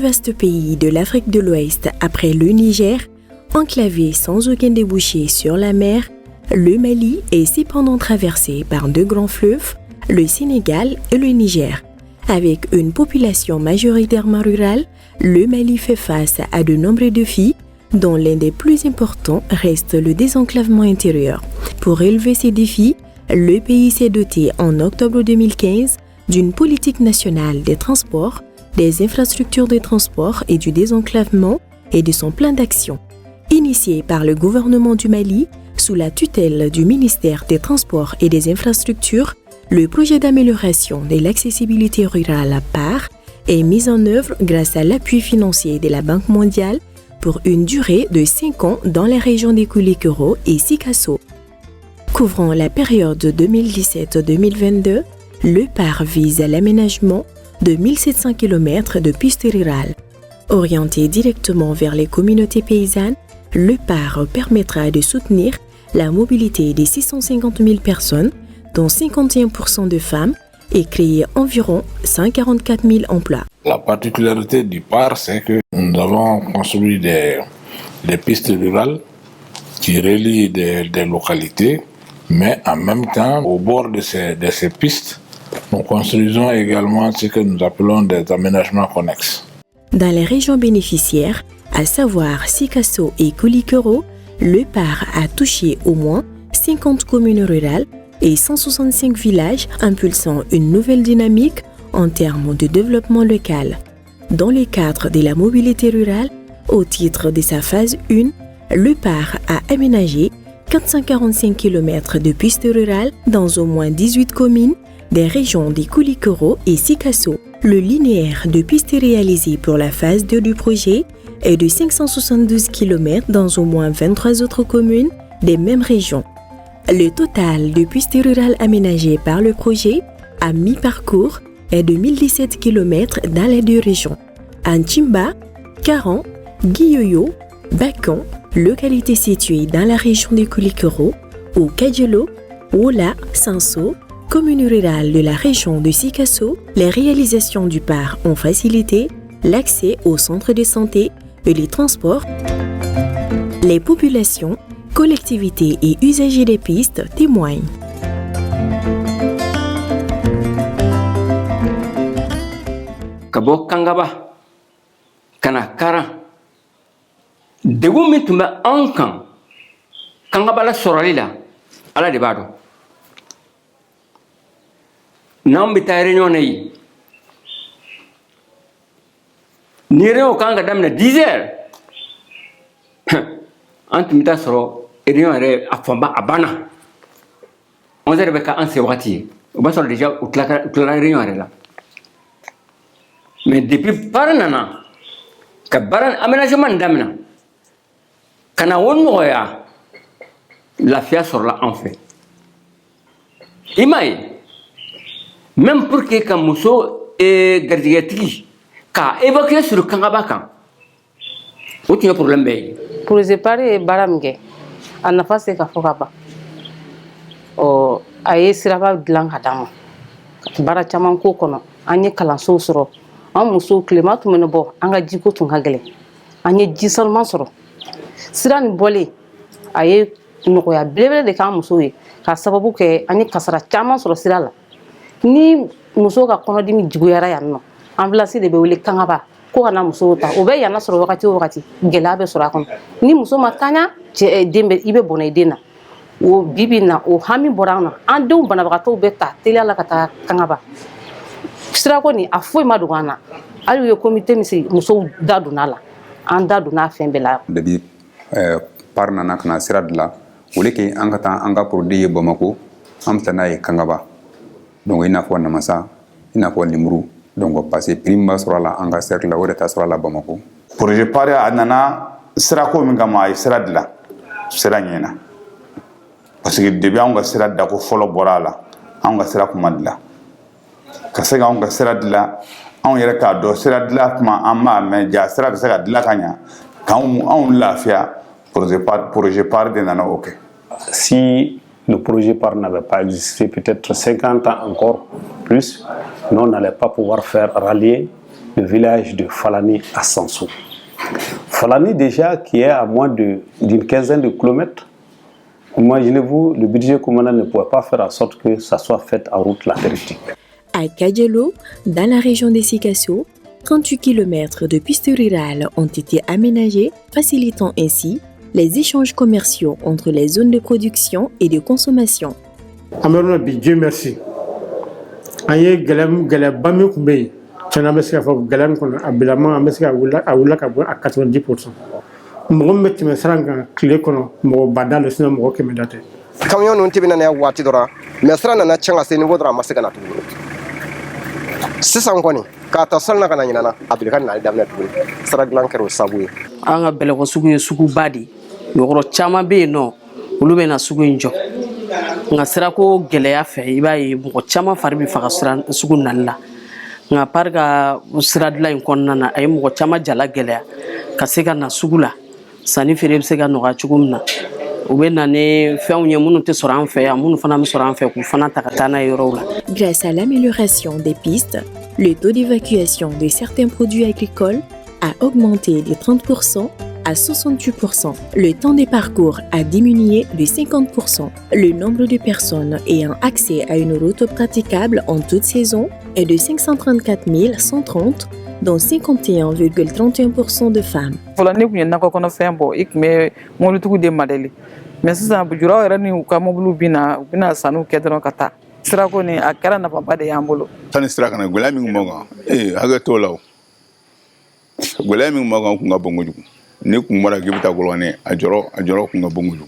vaste pays de l'Afrique de l'Ouest après le Niger, enclavé sans aucun débouché sur la mer, le Mali est cependant traversé par deux grands fleuves, le Sénégal et le Niger. Avec une population majoritairement rurale, le Mali fait face à de nombreux défis, dont l'un des plus importants reste le désenclavement intérieur. Pour relever ces défis, le pays s'est doté en octobre 2015 d'une politique nationale des transports, des infrastructures de transport et du désenclavement et de son plan d'action. Initié par le gouvernement du Mali, sous la tutelle du ministère des Transports et des Infrastructures, le projet d'amélioration de l'accessibilité rurale PAR est mis en œuvre grâce à l'appui financier de la Banque mondiale pour une durée de 5 ans dans les régions de Koulikoro et Sikasso. Couvrant la période 2017-2022, le PAR vise à l'aménagement de 1700 km de pistes rurales. Orienté directement vers les communautés paysannes, le PAR permettra de soutenir la mobilité de 650 000 personnes, dont 51% de femmes, et créer environ 144 000 emplois. La particularité du PAR, c'est que nous avons construit des pistes rurales qui relient des localités, mais en même temps, au bord de ces pistes, nous construisons également ce que nous appelons des aménagements connexes. Dans les régions bénéficiaires, à savoir Sikasso et Koulikoro, le PAR a touché au moins 50 communes rurales et 165 villages, impulsant une nouvelle dynamique en termes de développement local. Dans le cadre de la mobilité rurale, au titre de sa phase 1, le PAR a aménagé 445 km de pistes rurales dans au moins 18 communes des régions de Koulikoro et Sikasso. Le linéaire de pistes réalisé pour la phase 2 du projet est de 572 km dans au moins 23 autres communes des mêmes régions. Le total de pistes rurales aménagées par le projet à mi-parcours est de 1017 km dans les deux régions. Anchimba, Karan, Guyoyo, Bakan, localités situées dans la région de Koulikoro, ou Kadjelo, Wola, Sanso, commune rurale de la région de Sikasso, les réalisations du PAR ont facilité l'accès aux centres de santé et les transports. Les populations, collectivités et usagers des pistes témoignent. Kabo Kangaba, Kanakara, Degumi Tumba Ankan, Kangaba la Soralila, Ala de Bado. N'an bɛ taa réunion na yi ni réunion kan ka daminɛ 10 heures an tun bɛ taa sɔrɔ réunion yɛrɛ a fanba a banna 11 heures bɛ k'an se wagati ye o b'a sɔrɔ déjà u tilala réunion yɛrɛ la mais depuis baara nana ka baara aménagement nin daminɛ ka na o nɔgɔya lafiya sɔrɔla an fɛ i m'a ye. Même pour que quand muso gardigɛtigi ka évacuer sur Kangaba kan o tun ye problème bɛɛ ye. Projet PAR ye baara min kɛ a nafa se ka fɔ ka ban a ye siraba dilan ka d'an ma ka baara caman k'o kɔnɔ an ye kalansow sɔrɔ an musow tilema tun bɛ ne bɔ an ka jiko tun ka gɛlɛn an ye ji sanuman sɔrɔ sira nin bɔlen a ye nɔgɔya belebele de k'an musow ye ka sababu kɛ an ye kasara caman sɔrɔ sira la. Ni muso ka kɔnɔdimi juguyara yan nɔ ambulance de bɛ wele Kangaba ko ka na muso ta o bɛ yan na sɔrɔ wagati o wagati gɛlɛya bɛ sɔrɔ a kɔnɔ ni muso ma kaɲa den bɛ i bɛ bɔnɛ i den na o bibi na o hami bɔra an na an denw banabagatɔw bɛ ta teliya la ka taa Kangaba sirako nin a foyi ma dogo an na hali u ye comité min sigi musow da donna la an da donna fɛn bɛɛ la. Depuis PAR nana ka na sira dilan o le kɛ an ka taa an ka produit ye Bamako an bɛ taa n'a ye Kangaba. Donc il n'a pas namasa, il n'a pas limuru. Donc parce que prime b'a sɔrɔ la an ka cercle la o de ta sɔrɔ la Bamako. Projet PAR a nana sirako min kama a ye sira dilan sira ɲɛna parce que depuis anw ka sira dako fɔlɔ bɔra a la anw ka sira kun ma dilan ka se ka anw ka sira dilan anw yɛrɛ k'a dɔn sira dilan kuma an b'a mɛn ja sira bɛ se ka dilan ka ɲa k'anw lafiya projet PAR de nana o kɛ. Si le projet PAR n'avait pas existé, peut-être 50 ans encore plus, nous n'allons pas pouvoir faire rallier le village de Falani à Sansou. Falani déjà qui est à moins d'une quinzaine de kilomètres. Imaginez-vous, le budget commandant ne pourrait pas faire en sorte que ça soit fait en route latéritique. À Kadialo, dans la région des Sikasso, 38 km de pistes rurales ont été aménagés, facilitant ainsi les échanges commerciaux entre les zones de production et de consommation. Dieu merci. Aye galam bami kumbe. Chana meska fa galam kono abilama meska awula ka à 90%. Mo metti me saranga kile kono mo badal sino mo ke medate. Camion non tibina na wati dora. Me sarana na changa se ni wodra masaka na tu. Sisan koni ka ta salna kana nyina na abilkan na damna tu. Saraglan kero sabuye. Anga bele ko sugu badi. Yoro chama be no. Ulu be na sugu injo. Nga sira ko gɛlɛya fɛ I b'a ye mɔgɔ caman fari bɛ faga sugu nali la nka par ka sira dilan in kɔnɔna na a ye mɔgɔ caman jala gɛlɛya ka se ka na sugu la sanni feere bɛ se ka nɔgɔya cogo min na u bɛ na ni fɛnw ye minnu tɛ sɔrɔ an fɛ yan minnu fana bɛ sɔrɔ an fɛ k'u fana ta ka taa n'a ye yɔrɔw la. Grâce à l'amélioration des pistes, le taux d'évacuation de certains produits agricoles a augmenté de 30% à 68%. Le temps de parcours a diminué de 50%. Le nombre de personnes ayant accès à une route praticable en toute saison est de 534 130, dont 51,31% de femmes. Voilà, nous avons fait un bon et mais mon retour de Madeleine. Mais c'est un peu dur. Alors, nous avons voulu bina sanu kedron kata. Sera koni akara na papa de yambolo. Tani sera kana gulami ngumoga. Haga tola. Gulami ngumoga kunga bongoju. Ni kumara gibita golwane ajoro kunga bongoju.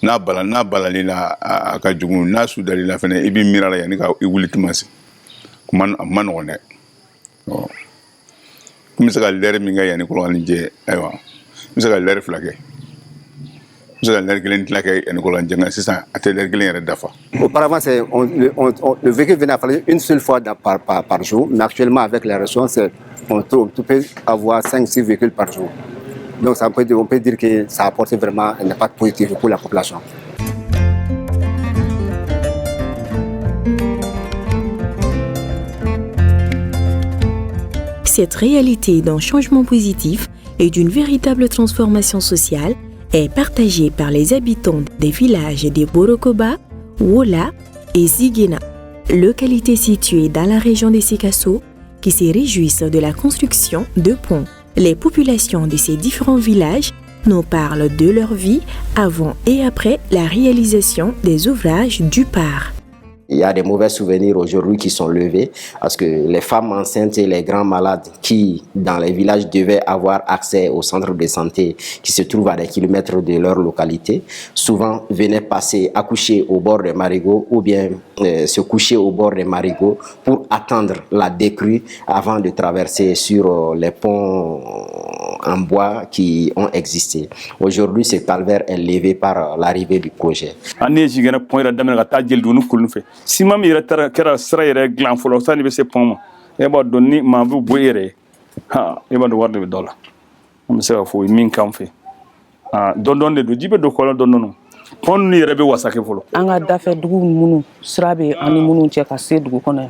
Na bala lila akajugu na sudali la fene ibi mirala yani ka iwulitimasi. Man one. Misaka lere minga yani golwane je aywa. Misaka lere flake. Auparavant, le véhicule venait à faire une seule fois par jour, mais actuellement, avec les ressources, on peut avoir 5-6 véhicules par jour. Donc, on peut dire que ça apporte vraiment un impact positif pour la population. Cette réalité d'un changement positif et d'une véritable transformation sociale est partagée par les habitants des villages de Borokoba, Wola et Ziguena, localités situées dans la région des Sikasso, qui se réjouissent de la construction de ponts. Les populations de ces différents villages nous parlent de leur vie avant et après la réalisation des ouvrages du parc. Il y a des mauvais souvenirs aujourd'hui qui sont levés parce que les femmes enceintes et les grands malades qui, dans les villages, devaient avoir accès aux centres de santé qui se trouvent à des kilomètres de leur localité, souvent venaient passer accoucher au bord des marigots ou bien se coucher au bord des marigots pour attendre la décrue avant de traverser sur les ponts en bois qui ont existé. Aujourd'hui, ce calvaire est levé par l'arrivée du projet. Si ma mère était sera glan folo ça ne se poma e ba donni ma bu boyere ha e ba do warde dola am se fo min kam fe ah don de do jibe do ko don non pon ni rebe wasake folo anga dafe dugu munu sirabe ani munu che ka se dugu kono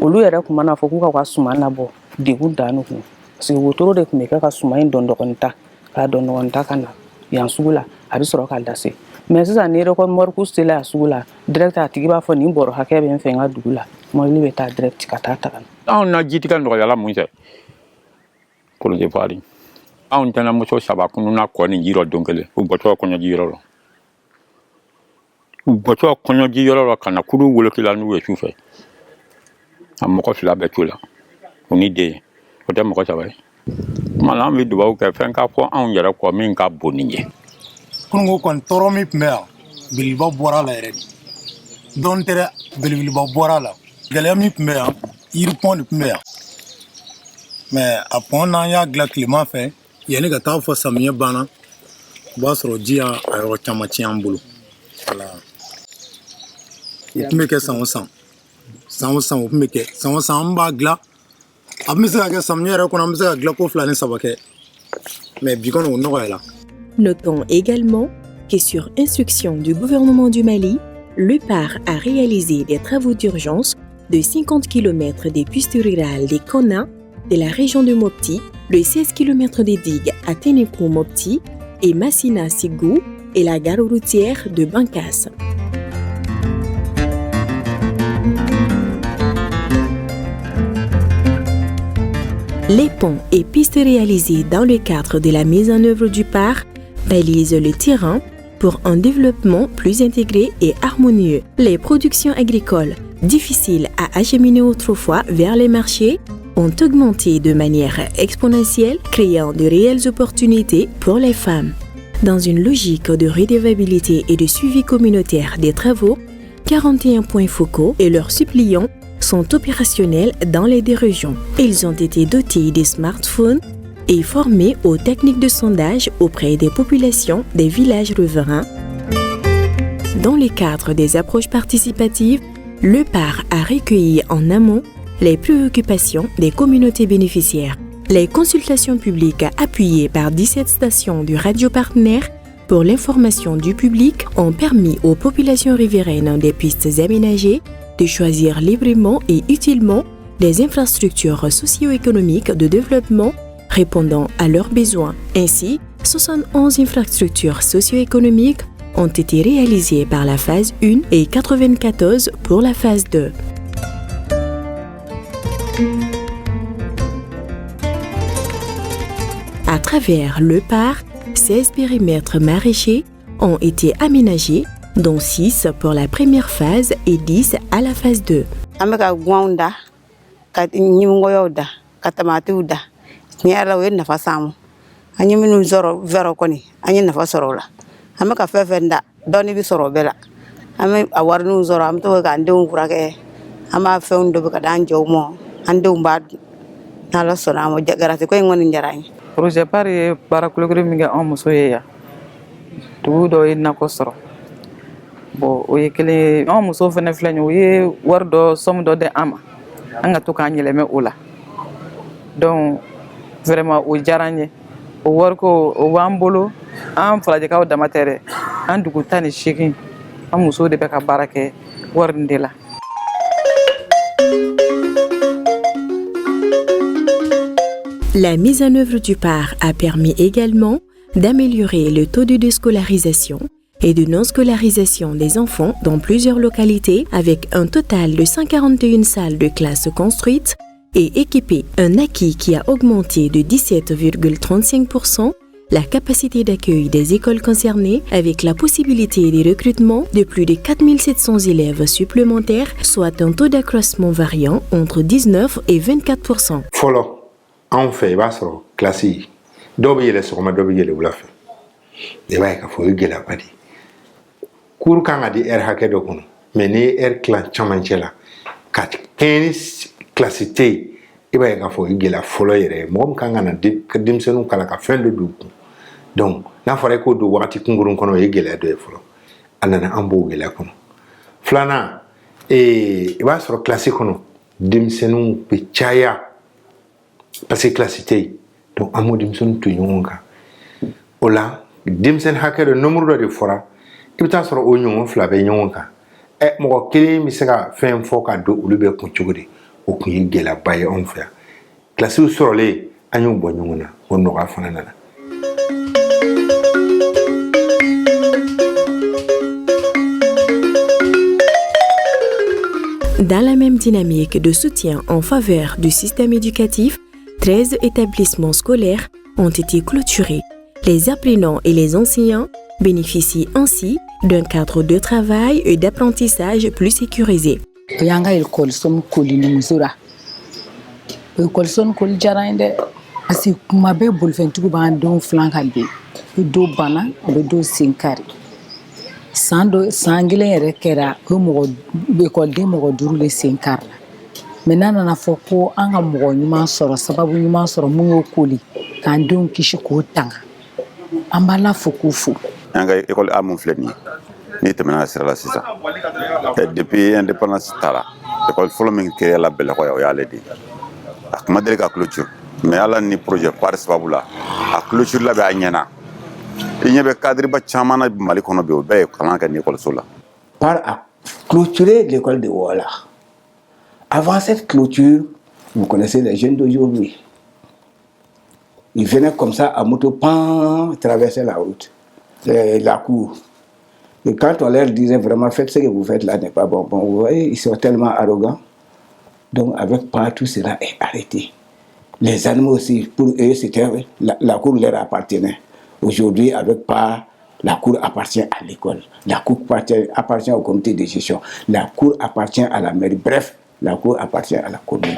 olu yere kuma na fo ku ka suma na bo de gu danu ku se wotoro de kuma ka suma in don dokonta ka don wonta kana yan sugula abi soro ka dase mais ça n'est pas comme mort coûte là sugula direct à tigiba fo ni boro hakebe en fenga dugula mo libe ta direct katata on a jiti kan do yala munse ko je fari on tana mo so saba kunu na ko ni jiro donkele u boto ko nyi jiro u boto ko nyi jiro kana kudu wolo kila nu we sufe am ko fila be tula oni de o dem ko sabai malam vi do ko fenka ko on yara ko min ka boninje kungo kon toromi pmea bilba bora la ere don tere bilba bora la galami pmea irpon pmea mais apon na ya gla climat fait yene ga ta fo samye bana basro dia ayo chamachi ambulu voilà ipme ke sansan ipme ke sansan ba gla abmise ga samye re kona amise ga gla ko flani sabake mais bikon on no là. Notons également que sur instruction du gouvernement du Mali, le PAR a réalisé des travaux d'urgence de 50 km des pistes rurales des Kona de la région de Mopti, le 16 km des digues à Ténéco-Mopti et Massina-Sigou et la gare routière de Bankas. Les ponts et pistes réalisés dans le cadre de la mise en œuvre du parc balisent le terrain pour un développement plus intégré et harmonieux. Les productions agricoles, difficiles à acheminer autrefois vers les marchés, ont augmenté de manière exponentielle, créant de réelles opportunités pour les femmes. Dans une logique de redevabilité et de suivi communautaire des travaux, 41 points focaux et leurs suppliants sont opérationnels dans les deux régions. Ils ont été dotés de smartphones et formés aux techniques de sondage auprès des populations des villages riverains. Dans le cadre des approches participatives, le PAR a recueilli en amont les préoccupations des communautés bénéficiaires. Les consultations publiques appuyées par 17 stations du radio partenaire pour l'information du public ont permis aux populations riveraines des pistes aménagées de choisir librement et utilement des infrastructures socio-économiques de développement répondant à leurs besoins. Ainsi, 71 infrastructures socio-économiques ont été réalisées par la phase 1 et 94 pour la phase 2. À travers le parc, 16 périmètres maraîchers ont été aménagés, dont 6 pour la première phase et 10 à la phase 2. Projet par ye barakulogri mi ga muso ye ya dugu dɔ ye nakɔ sɔrɔ bon o ye kelen an muso fɛnɛ filɛ nin o ye wari dɔ somme dɔ di an ma an ka to k'an yɛlɛmɛ o la donc vraiment o diyara an ye o wari ko o b'an bolo an falajɛkaw dama tɛ dɛ an dugu 18 an muso de bɛ ka baara kɛ wari nin de la. La mise en œuvre du PAR a permis également d'améliorer le taux de déscolarisation et de non-scolarisation des enfants dans plusieurs localités avec un total de 141 salles de classe construites et équipées, un acquis qui a augmenté de 17,35% la capacité d'accueil des écoles concernées avec la possibilité de recrutement de plus de 4700 élèves supplémentaires, soit un taux d'accroissement variant entre 19 et 24%. Anw fɛ I b'a sɔrɔ kilasi dɔw bɛ yɛlɛ sɔgɔma dɔw bɛ yɛlɛ wula fɛ I b'a ye k'a fɔ o ye gɛlɛyaba de ye cours kan ka di heure hakɛ dɔ kɔnɔ mais n'i ye heure tilan camancɛ la ka kɛɲɛ ni kilasi tɛ yen I b'a ye k'a fɔ o ye gɛlɛya fɔlɔ yɛrɛ ye mɔgɔ min kan ka na denmisɛnninw kalan ka fɛn dɔ don u kun donc n'a fɔra I k'o don wagati kunkurun kɔnɔ o ye gɛlɛya dɔ ye fɔlɔ a nana an b'o gɛlɛya kɔnɔ filanan I b'a sɔrɔ kilasi kɔnɔ denmisɛnninw bɛ caya parce que classe tɛ yen donc an m'o denmisɛnninw to ɲɔgɔn kan o la denmisɛnnin hakɛ dɔ nombre dɔ de fɔra I bɛ taa sɔrɔ o ɲɔgɔn fila bɛ ɲɔgɔn kan mɔgɔ kelen bɛ se ka fɛn fɔ ka don olu bɛ kun cogo di o kun ye gɛlɛyaba ye anw fɛ yan kilasiw sɔrɔlen an y'o bɔ ɲɔgɔn na o nɔgɔya fana nana. Dans la même dynamique de soutien en faveur du système éducatif, 13 établissements scolaires ont été clôturés. Les apprenants et les enseignants bénéficient ainsi d'un cadre de travail et d'apprentissage plus sécurisé. Yanga école som koli ni musura. École som koli jarande asi kuma be bolfentugo ban don flankalbe. Do bana be do sinkari. Sando sangile yɛrɛ kɛra o mɔgɔ école mɔgɔ 5 le senkari la mais n'a nana fɔ ko an ka mɔgɔ ɲuman sɔrɔ sababu ɲuman sɔrɔ mun y'o koli k'an denw kisi k'o tanga an b'a la fɔ k'u fo. An ka école A mun filɛ nin ye n'i tɛmɛna sira la sisan depuis indépendance taara école fɔlɔ min kɛra la Bɛlɛkɔ yan o y'ale de ye a kun ma deli ka clôture mais ala ni projet PAR sababu la a clôture la bɛ a ɲɛna. Il n'y avait pas de cadre de Mali qu'on a vu au Bénin quand on a l'école Sola. PAR a clôturé l'école de Ouala. Avant cette clôture, Vous connaissez les jeunes d'aujourd'hui. Ils venaient comme ça à moto, traverser la route, la cour. Et quand on leur disait vraiment, faites ce que vous faites là n'est pas bon. Bon, vous voyez, ils sont tellement arrogants. Donc, avec pas, tout cela est arrêté. Les animaux aussi, pour eux, c'était la cour leur appartenait. Aujourd'hui, avec pas, la cour appartient à l'école. La cour appartient au comité de gestion. La cour appartient à la mairie. Bref, la cour appartient à la commune.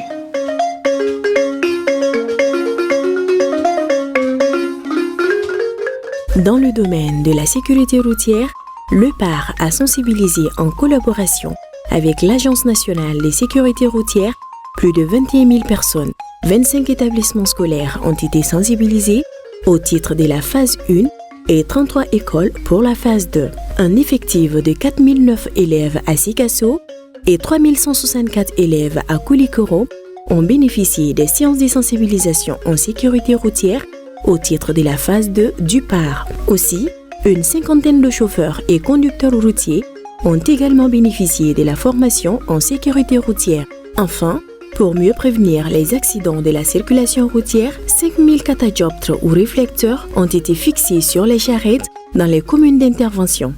Dans le domaine de la sécurité routière, le PAR a sensibilisé en collaboration avec l'Agence nationale des sécurités routières plus de 21 000 personnes. 25 établissements scolaires ont été sensibilisés au titre de la phase 1 et 33 écoles pour la phase 2. Un effectif de 4009 élèves à Sikasso et 3164 élèves à Koulikoro ont bénéficié des séances de sensibilisation en sécurité routière au titre de la phase 2 du PAR. Aussi, une cinquantaine de chauffeurs et conducteurs routiers ont également bénéficié de la formation en sécurité routière. Enfin, pour mieux prévenir les accidents de la circulation routière, 5000 catadioptres ou réflecteurs ont été fixés sur les charrettes dans les communes d'intervention.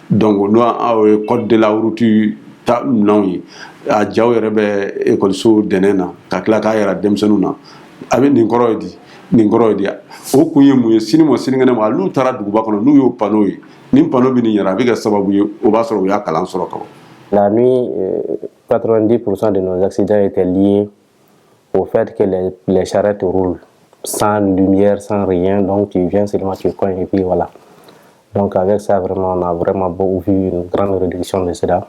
Donc nous avons code de la route a jaw yɛrɛ bɛ ekɔliso dɛnɛ na ka tila k'a yɛrɛ denmisɛnninw na a bɛ nin kɔrɔ ye di nin kɔrɔ ye di o kun ye mun ye sini ma sinikɛnɛ ma n'u taara duguba kɔnɔ n'u y'o panneau ye nin panneau bɛ nin yɛrɛ a bɛ kɛ sababu ye o b'a sɔrɔ u y'a kalan sɔrɔ ka ban. La nuit, 90% de nos accidents étaient liés au fait que les charrettes roulent sans lumière, sans rien, donc tu viens seulement tu cognes et puis voilà. Donc avec ça vraiment on a vraiment vu une grande réduction de cela.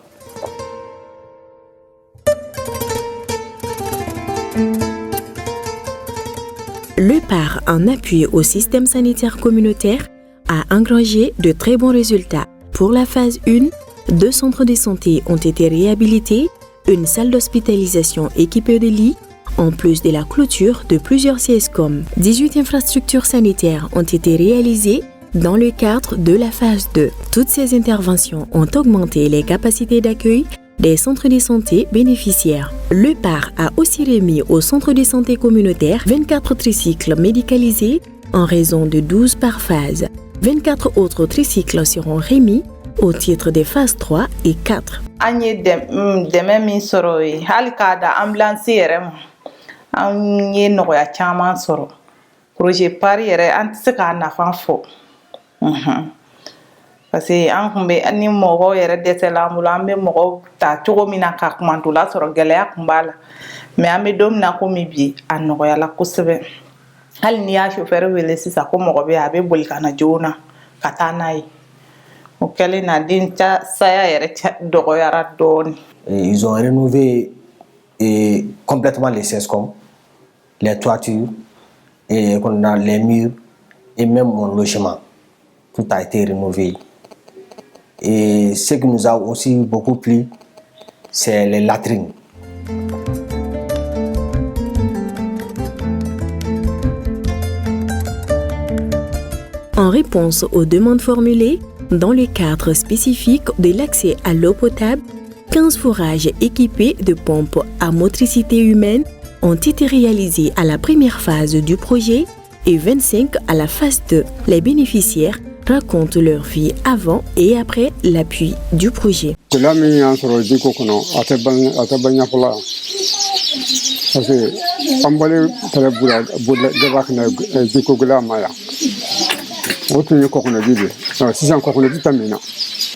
Le PAR, en appui au système sanitaire communautaire, a engrangé de très bons résultats. Pour la phase 1, 2 centres de santé ont été réhabilités, une salle d'hospitalisation équipée de lits, en plus de la clôture de plusieurs CSCOM. 18 infrastructures sanitaires ont été réalisées dans le cadre de la phase 2. Toutes ces interventions ont augmenté les capacités d'accueil des centres de santé bénéficiaires. Le PAR a aussi remis au centre de santé communautaire 24 tricycles médicalisés en raison de 12 par phase. 24 autres tricycles seront remis au titre des phases 3 et 4. Parce que an kun bɛ ni mɔgɔw yɛrɛ dɛsɛla an bolo an bɛ mɔgɔw ta cogo min na ka kumantula sɔrɔ gɛlɛya kun b'a la mais an bɛ don min na komi bi a nɔgɔyala kosɛbɛ hali n'i y'a chauffeur wele sisan ko mɔgɔ bɛ yen a bɛ boli ka na joona ka taa n'a ye o kɛlen na den saya yɛrɛ dɔgɔyara dɔɔni. Ils ont rénové complètement les CESCOM, les toitures, et les murs et même mon logement. Tout a été rénové. Et ce qui nous a aussi beaucoup plu, c'est les latrines. En réponse aux demandes formulées, dans le cadre spécifique de l'accès à l'eau potable, 15 forages équipés de pompes à motricité humaine ont été réalisés à la première phase du projet et 25 à la phase 2. Les bénéficiaires racontent leur vie avant et après l'appui du projet.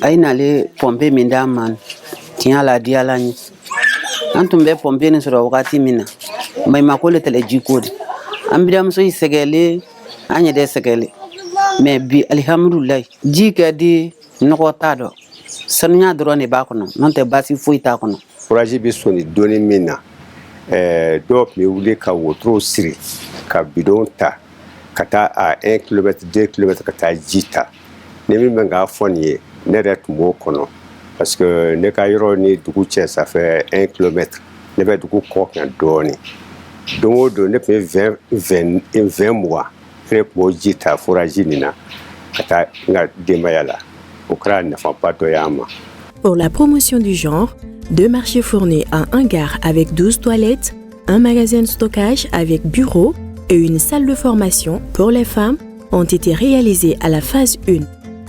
Ainale pompe minda man tiɲa la di ala ɲe an tun bɛ pompe nin sɔrɔ wagati min na maɲumako le tɛlɛ jiko de an biramuso yi sɛgɛlen an yɛrɛ sɛgɛlen mais bi alihamdulilayi ji ka di nɔgɔ t'a dɔ sanuya dɔrɔn de b'a kɔnɔ n'o tɛ baasi foyi t'a kɔnɔ. Foraji bɛ sɔnni dɔɔni min na dɔw tun bɛ wuli ka wotoro siri ka bidon ta ka taa a 1 kilomètre 2 kilomètres ka taa ji ta ni min bɛ k'a fɔ nin ye ne yɛrɛ tun b'o kɔnɔ parce que ne ka yɔrɔ ni dugu cɛ ça fait 1 kilomètre ne bɛ dugu kɔ kan dɔɔni don o don ne tun bɛ 20 mois ne tun b'o ji ta foraji nin na ka taa n ka denbaya la o kɛra nafaba dɔ y'an ma. Pour la promotion du genre, 2 marchés fournis, un hangar avec 12 toilettes, un magasin de stockage avec bureau et une salle de formation pour les femmes ont été réalisés à la phase 1.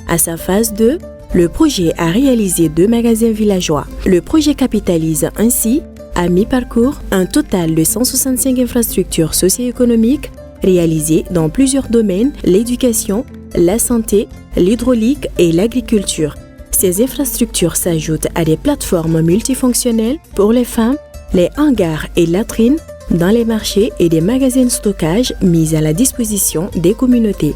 À sa phase 2, le projet a réalisé 2 magasins villageois. Le projet capitalise ainsi, à mi-parcours, un total de 165 infrastructures socio-économiques réalisées dans plusieurs domaines, l'éducation, la santé, l'hydraulique et l'agriculture. Ces infrastructures s'ajoutent à des plateformes multifonctionnelles pour les femmes, les hangars et latrines dans les marchés et des magasins de stockage mis à la disposition des communautés.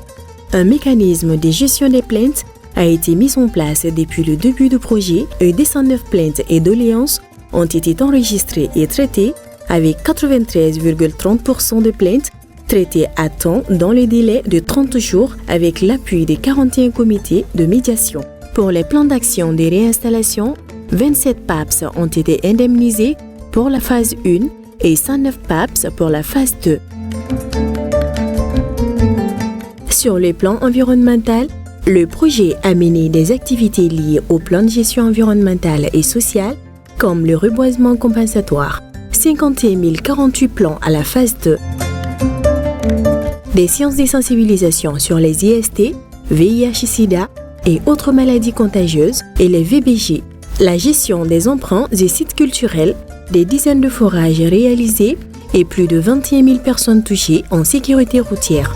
Un mécanisme de gestion des plaintes a été mis en place depuis le début du projet et 209 plaintes et doléances ont été enregistrées et traitées avec 93,30% de plaintes traitées à temps dans le délai de 30 jours avec l'appui des 41 comités de médiation. Pour les plans d'action de réinstallation, 27 PAPS ont été indemnisés pour la phase 1 et 109 PAPS pour la phase 2. Sur le plan environnemental, le projet a mené des activités liées au plan de gestion environnementale et sociale, comme le reboisement compensatoire, 51 048 plans à la phase 2. Des séances de sensibilisation sur les IST, VIH-Sida et autres maladies contagieuses et les VBG, la gestion des emprunts des sites culturels, des dizaines de forages réalisés et plus de 21 000 personnes touchées en sécurité routière.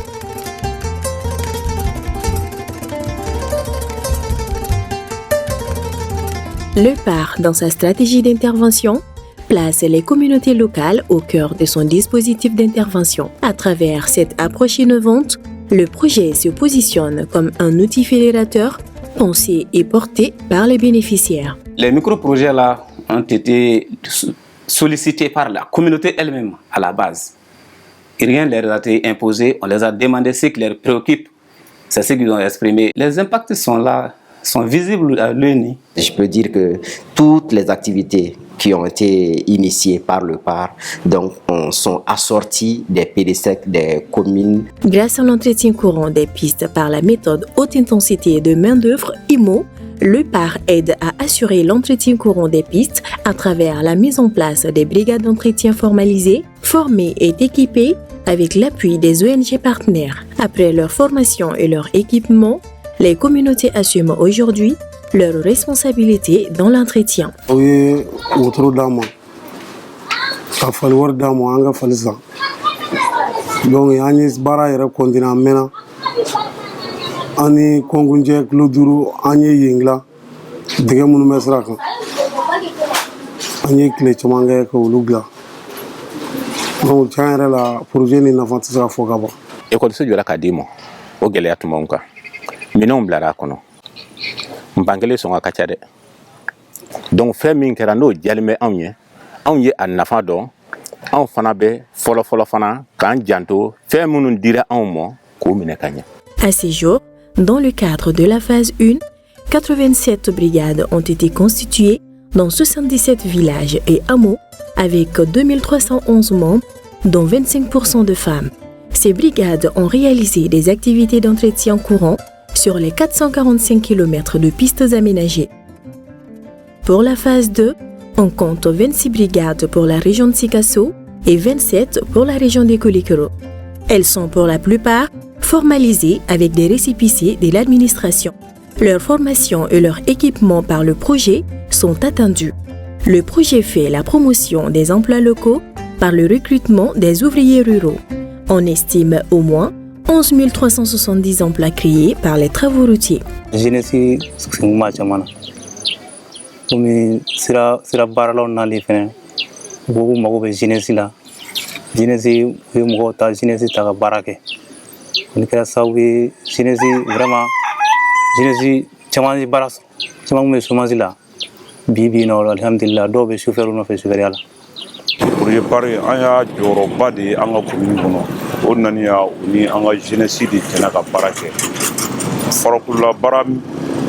Le PAR, dans sa stratégie d'intervention, place les communautés locales au cœur de son dispositif d'intervention. À travers cette approche innovante, le projet se positionne comme un outil fédérateur pensé et porté par les bénéficiaires. Les micro-projets là ont été sollicités par la communauté elle-même à la base. Et rien ne leur a été imposé, on les a demandé ce qui les préoccupe, c'est ce qu'ils ont exprimé. Les impacts sont là, sont visibles à l'œil. Je peux dire que toutes les activités qui ont été initiées par le PAR donc, sont assorties des PDSEC des communes. Grâce à l'entretien courant des pistes par la méthode haute intensité de main-d'œuvre IMO, le PAR aide à assurer l'entretien courant des pistes à travers la mise en place des brigades d'entretien formalisées, formées et équipées avec l'appui des ONG partenaires. Après leur formation et leur équipement, les communautés assument aujourd'hui leurs responsabilités dans l'entretien. Oui, autour d'amo. Ka fali wari d'amo anga fali sa. Donc ani bara yɛrɛ continue mena. Ani kongunjɛ kilo 5 an ye yengla. Dɛgɛ minnu bɛ sira kan. An ye tile caman kɛ ka olu bila. Donc tiɲɛ yɛrɛ la projet ni nafa tɛ se ka fɔ ka ban. Ekɔliso jɔra ka di ma. O gɛlɛya tun b'anw kan. Minɛnw bilara a kɔnɔ. Mbangele sɔngɔ ka ca dɛ. Donc fɛn min kɛra n'o diyalen bɛ anw ye a nafa dɔn, anw fana bɛ fɔlɔ fana k'an janto fɛn minnu dira anw ma k'o minɛ ka ɲɛ. À ces jours, dans le cadre de la phase 1, 87 brigades ont été constituées dans 77 villages et hameaux avec 2311 membres, dont 25% de femmes. Ces brigades ont réalisé des activités d'entretien courant sur les 445 km de pistes aménagées. Pour la phase 2, on compte 26 brigades pour la région de Sikasso et 27 pour la région des Kolikoro. Elles sont pour la plupart formalisées avec des récépissés de l'administration. Leur formation et leur équipement par le projet sont attendus. Le projet fait la promotion des emplois locaux par le recrutement des ouvriers ruraux. On estime au moins 11 370 emplois créés par les travaux routiers. Jeunesse singuma chamana. Komi sira baralaw nali fene. Bobu mago be jeunesse la. Jeunesse wi mo ta jeunesse ta ka barake. On kera sawi jeunesse vraiment jeunesse chamani baras. Chamang me sumazila. Bibi no alhamdulillah do be chauffeur no fe chauffeur yala. Projet pari an y'a jɔyɔrɔba de an ka commune kɔnɔ o naniya ni an ka jeunesse de tɛna ka baara kɛ farakola baara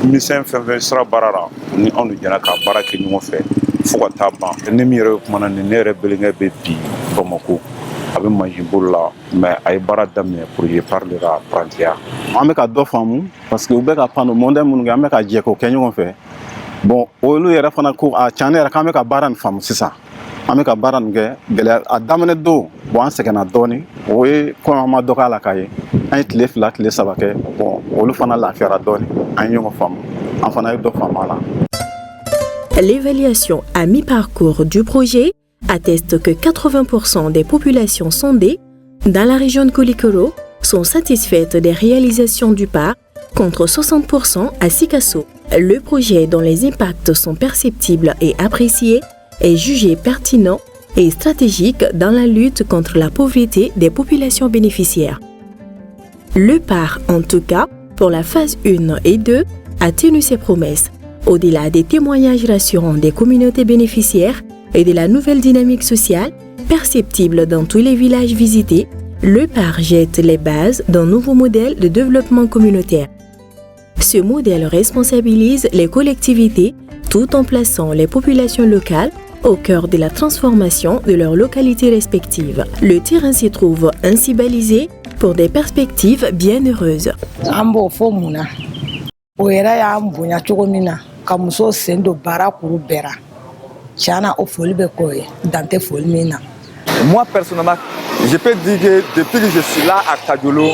misɛn fɛn fɛn sira baara la ni anw de jɛna ka baara kɛ ɲɔgɔn fɛ fo ka taa ban ne min yɛrɛ bɛ kuma na ni ne yɛrɛ belenkɛ bɛ bi Bamako a bɛ mansin bolo la mais a ye baara daminɛ projet par le ka parantiya. An bɛ ka dɔ faamu parce que u bɛ ka panneau mondial minnu kɛ an bɛ ka jɛ k'o kɛ ɲɔgɔn fɛ bon olu yɛrɛ fana ko a tiɲɛ yɛrɛ k'an bɛ ka baara nin faamu sisan an bɛ ka baara nin kɛ gɛlɛya a daminɛ don bon an sɛgɛnna dɔɔni o ye kɔmi an ma dɔ k'a la k'a ye an ye tile 2 tile 3 kɛ bon olu fana lafiyara dɔɔni an ye ɲɔgɔn faamu an fana ye dɔ faamu a la. L'évaluation à mi-parcours du projet atteste que 80% des populations sondées dans la région de Koulikoro sont satisfaites des réalisations du parc contre 60% à Sikasso. Le projet dont les impacts sont perceptibles et appréciés est jugé pertinent et stratégique dans la lutte contre la pauvreté des populations bénéficiaires. Le parc, en tout cas, pour la phase 1 et 2, a tenu ses promesses. Au-delà des témoignages rassurants des communautés bénéficiaires et de la nouvelle dynamique sociale perceptible dans tous les villages visités, le parc jette les bases d'un nouveau modèle de développement communautaire. Ce modèle responsabilise les collectivités tout en plaçant les populations locales au cœur de la transformation de leurs localités respectives. Le terrain s'y trouve ainsi balisé pour des perspectives bien heureuses. Moi personnellement, je peux dire que depuis que je suis là à Kadiolo,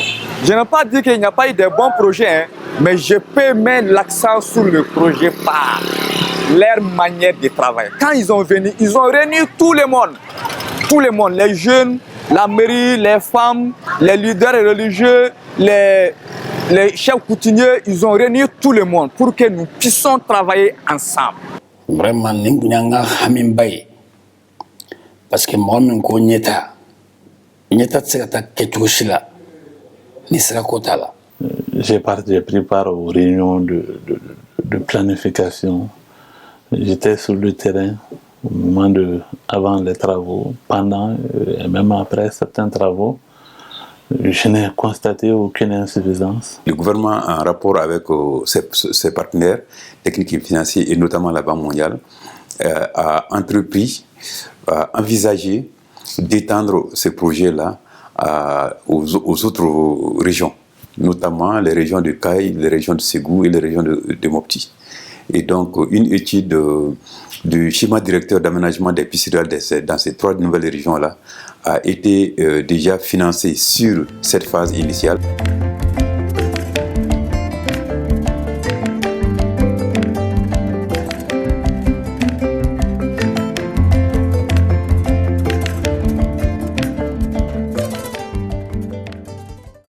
je n'ai pas dit qu'il n'y a pas eu de bons projets, mais je peux mettre l'accent sur le projet par leur manière de travailler. Quand ils ont venu, ils ont réuni tout le monde, les jeunes, la mairie, les femmes, les leaders religieux, les chefs coutumiers, ils ont réuni tout le monde pour que nous puissions travailler ensemble. Vraiment, parce que moi, j'ai pris part aux réunions de planification. J'étais sur le terrain au moment avant les travaux, pendant et même après certains travaux. Je n'ai constaté aucune insuffisance. Le gouvernement, en rapport avec ses partenaires techniques et financiers, et notamment la Banque mondiale, a entrepris, a envisagé d'étendre ces projets-là aux autres régions, notamment les régions de Kaï, les régions de Ségou et les régions de Mopti. Et donc, une étude du schéma directeur d'aménagement des pistes dans ces 3 nouvelles régions-là a été déjà financée sur cette phase initiale.